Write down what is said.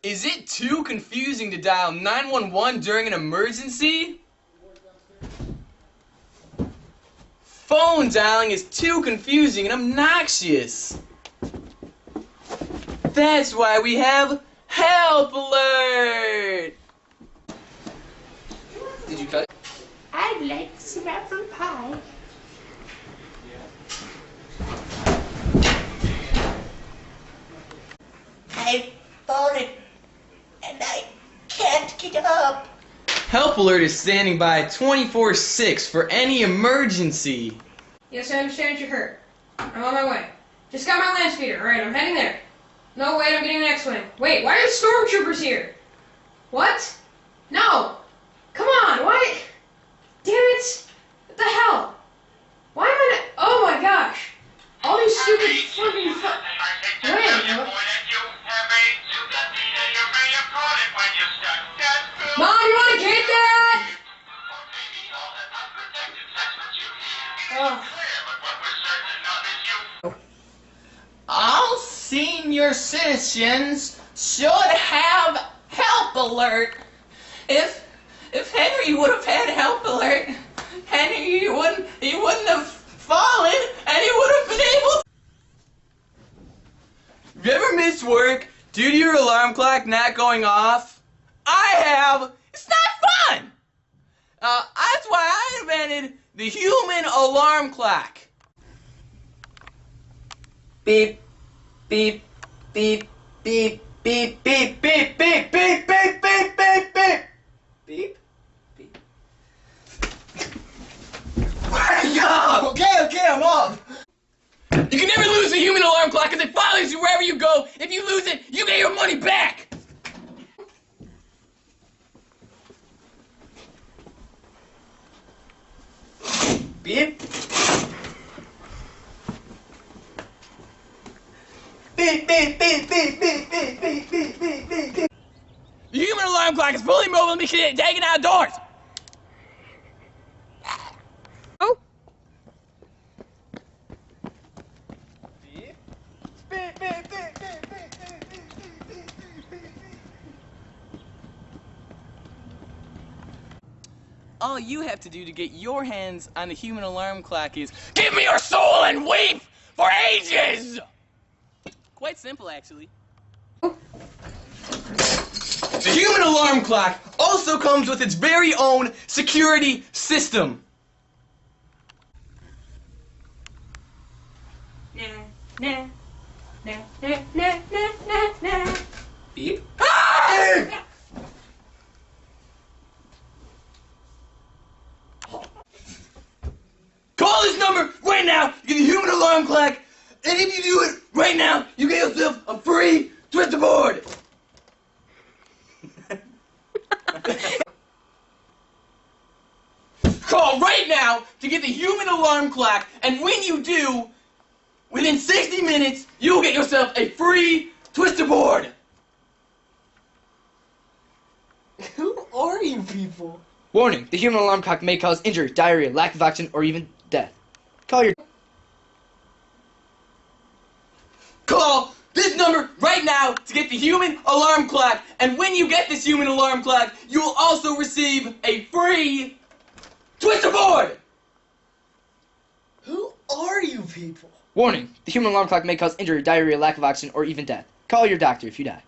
Is it too confusing to dial 911 during an emergency? Phone dialing is too confusing and obnoxious. That's why we have Help Alert! Did you cut it? I'd like some apple pie. I've fallen and I can't get up. Help Alert is standing by 24/6 for any emergency. Yes, I understand you're hurt. I'm on my way. Just got my land speeder. Alright, I'm heading there. No, wait, I'm getting an X-Wing. Wait, why are the stormtroopers here? What? No! Come on, why? Damn it! What the hell? Why am I not? Oh my gosh! All these stupid fucking Wait, Mom, you wanna get that? Oh. All senior citizens should have Help Alert. If Henry would have had Help Alert, Henry wouldn't have fallen, and he would have been able. Have you ever missed work due to your alarm clock not going off? I have. It's not fun. That's why I invented the human alarm clock. Beep, beep, beep, beep, beep, beep, beep, beep, beep, beep, beep, beep, beep. Beep, beep. Wake up! Okay, I'm up. You can never lose the human alarm clock because it follows you wherever you go. If you lose it, you get your money back. Beep. Beep, beep, beep, beep, beep, beep, beep, beep, beep, beep, beep. The human alarm clock is fully mobile and can be taken outdoors. Oh. Beep. Beep, beep, beep, beep, beep, beep, beep, beep, beep. All you have to do to get your hands on the human alarm clock is give me your soul and weep for ages! Quite simple, actually. The human alarm clock also comes with its very own security system. Nah, nah, nah, nah, nah, nah, nah. Beep. Ah! Call this number right now. You get the human alarm clock, and if you do it right now, you get yourself a free twister board. Call right now to get the human alarm clock, and when you do, within 60 minutes, you'll get yourself a free twister board. Who are you people? Warning, the human alarm clock may cause injury, diarrhea, lack of oxygen, or even death. Call this number right now to get the human alarm clock, and when you get this human alarm clock, you will also receive a free twister board! Who are you people? Warning, the human alarm clock may cause injury, diarrhea, lack of oxygen, or even death. Call your doctor if you die.